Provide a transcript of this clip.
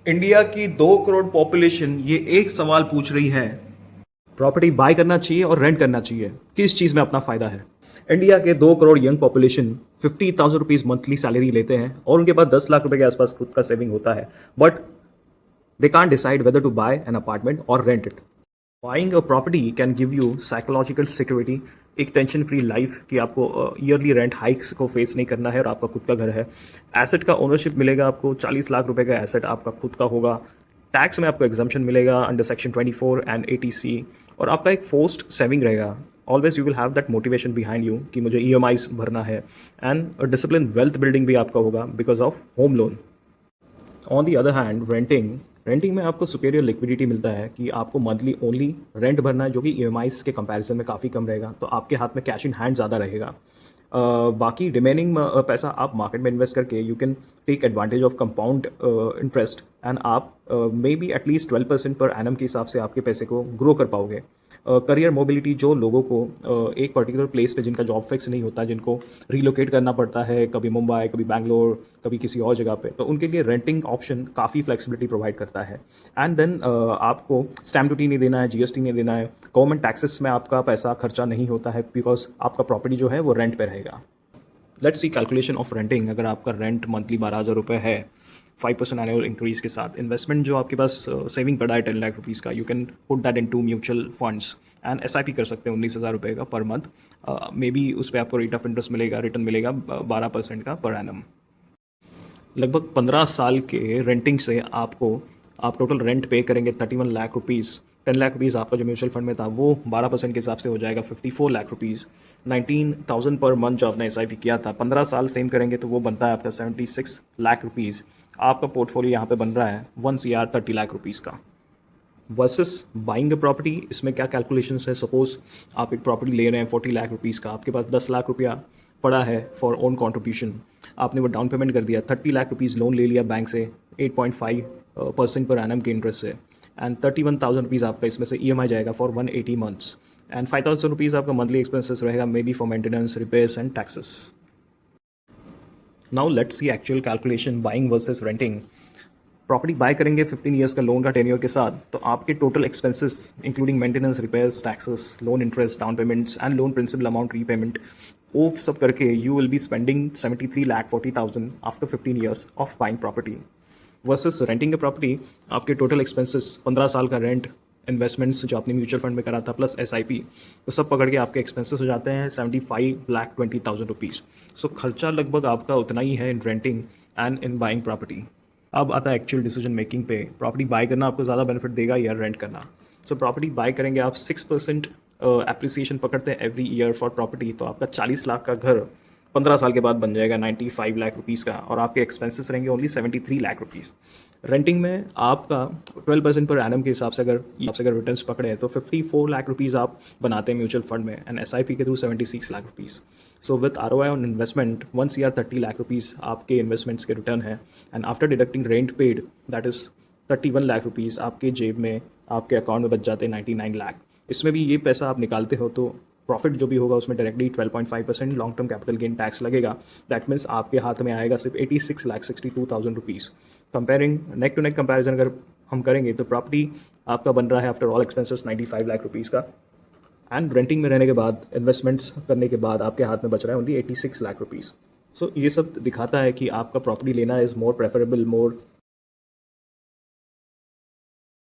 India की 2 crore population ये एक सवाल पूछ रही है, प्रॉपर्टी बाय करना चाहिए और रेंट करना चाहिए, किस चीज़ में अपना फ़ायदा है। इंडिया के 2 crore young population 50,000 rupees monthly salary लेते हैं और उनके पास 10 लाख रुपए के आसपास खुद का सेविंग होता है, but they can't decide whether to buy an apartment और rent it. Buying a property can give you psychological security, एक टेंशन फ्री लाइफ कि आपको ईयरली रेंट हाइक्स को फेस नहीं करना है और आपका खुद का घर है। एसेट का ओनरशिप मिलेगा आपको, 40 लाख रुपए का एसेट आपका खुद का होगा। टैक्स में आपको एग्जाम्पशन मिलेगा अंडर सेक्शन 24 एंड 80C, और आपका एक फोर्स्ड सेविंग रहेगा। Always you will have that motivation behind you कि मुझे EMIs भरना है, एंड डिसिप्लिन वेल्थ बिल्डिंग भी आपका होगा because of home loan. On the other hand renting में आपको सुपेरियर लिक्विडिटी मिलता है कि आपको मंथली ओनली रेंट भरना है, जो कि EMIs के कंपैरिजन में काफ़ी कम रहेगा, तो आपके हाथ में कैश इन हैंड ज़्यादा रहेगा। बाकी रिमेनिंग पैसा आप मार्केट में इन्वेस्ट करके you can take advantage of compound interest, and आप may be at least 12% per annum के हिसाब से आपके पैसे को ग्रो कर पाओगे। करियर मोबिलिटी, जो लोगों को एक पर्टिकुलर प्लेस पे जिनका जॉब फिक्स नहीं होता, जिनको रिलोकेट करना पड़ता है, कभी मुंबई, कभी बैंगलोर, कभी किसी और जगह पे, तो उनके लिए रेंटिंग ऑप्शन काफ़ी फ्लेक्सिबिलिटी प्रोवाइड करता है। एंड देन आपको स्टैम्प ड्यूटी नहीं देना है, GST नहीं देना है, गवर्नमेंट टैक्सेस में आपका पैसा खर्चा नहीं होता है, बिकॉज आपका प्रॉपर्टी जो है वो रेंट पे रहेगा। Let's see calculation of renting. अगर आपका रेंट मंथली 12,000 रुपये है 5% एनुअल इंक्रीज के साथ, इन्वेस्टमेंट जो आपके पास सेविंग पड़ा है 10 लाख रुपीज़ का, you can put that into mutual funds and SIP कर सकते हैं 19,000 रुपये का पर मंथ। मे बी उस पर आपको रेट ऑफ इंटरेस्ट मिलेगा, रिटर्न मिलेगा 12% का पर एनम। लगभग 15 साल के रेंटिंग से आप टोटल रेंट पे करेंगे 31 लाख रुपीज़। 10 लाख रुपीज़ आपका जो म्यूचुअल फंड में था वो 12% के हिसाब से हो जाएगा 54 लाख रुपीज़। 19,000 पर मंथ जो आपने SIP किया था, 15 साल सेम करेंगे तो वो बनता है आपका 76 लाख रुपीज़। आपका पोर्टफोलियो यहाँ पे बन रहा है 1 CR 30 लाख रुपीज़ का। वर्सेस बाइंग अ प्रॉपर्टी, इसमें क्या कैलकुलेशंस है। सपोज आप एक प्रॉपर्टी ले रहे हैं 40 लाख रुपीज़ का, आपके पास 10 लाख रुपया पड़ा है फॉर ओन कंट्रीब्यूशन, आपने वो डाउन पेमेंट कर दिया, 30 लाख रुपीज़ लोन ले लिया बैंक से 8.5% पर एनम के इंटरेस्ट से, एंड 31,000 रुपीज़ आपका इसमें से EMI जाएगा फॉर 180 मंथ्स, एंड 5,000 रुपीज़ आपका मंथली एक्सपेंसेस रहेगा may be for maintenance, repairs and taxes. Now let's see actual calculation buying versus renting. Property bye करेंगे 15 ईयर्स का लोन का टेन्योर के साथ, तो आपके total expenses including maintenance, repairs, taxes, loan interest, down payments and loan principal amount repayment, वो सब करके you will be spending 73,40,000 after 15 years of buying property. Versus renting a property, आपके टोटल एक्सपेंसेस 15 साल का रेंट, इन्वेस्टमेंट्स जो आपने mutual fund में करा था, प्लस SIP, तो सब पकड़ के आपके एक्सपेंसेस हो जाते हैं 75,20,000 रुपीज़। सो खर्चा लगभग आपका उतना ही है in renting and in buying property. अब आता है एक्चुअल डिसीजन मेकिंग पे, प्रॉपर्टी बाय करना आपको ज़्यादा बेनिफिट देगा या रेंट करना। सो प्रॉपर्टी बाय करेंगे आप 6% एप्रिसिएशन पकड़ते हैं एवरी ईयर फॉर प्रॉपर्टी, तो आपका 40 लाख का घर 15 साल के बाद बन जाएगा 95 लाख रुपीज़ का, और आपके एक्सपेंसेस रहेंगे ओनली 73 लाख रुपीज़। रेंटिंग में आपका 12% पर एनम के हिसाब से अगर रिटर्न्स पकड़े हैं तो 54 लाख रुपीज़ आप बनाते हैं म्यूचुअल फंड में, एंड SIP के through 76 lakh rupees. So with ROI on investment 1 CR 30 lakh rupees आपके इन्वेस्टमेंट्स के रिटर्न है, and after deducting rent paid that is 31 lakh rupees आपके जेब में, आपके अकाउंट में बच जाते हैं 99 लाख। इसमें भी ये पैसा आप निकालते हो तो प्रॉफिट जो भी होगा उसमें directly 12.5% long term capital gain tax लगेगा। दैट मीन्स आपके हाथ में आएगा सिर्फ 86,62,000 rupees. Comparing neck to neck comparison अगर हम करेंगे तो प्रॉपर्टी आपका बन रहा है after all expenses 95 lakh rupees का, एंड रेंटिंग में रहने के बाद, इन्वेस्टमेंट्स करने के बाद आपके हाथ में बच रहा है ओनली 86 लाख रुपीज़। सो ये सब दिखाता है कि आपका प्रॉपर्टी लेना इज़ मोर प्रेफरेबल, मोर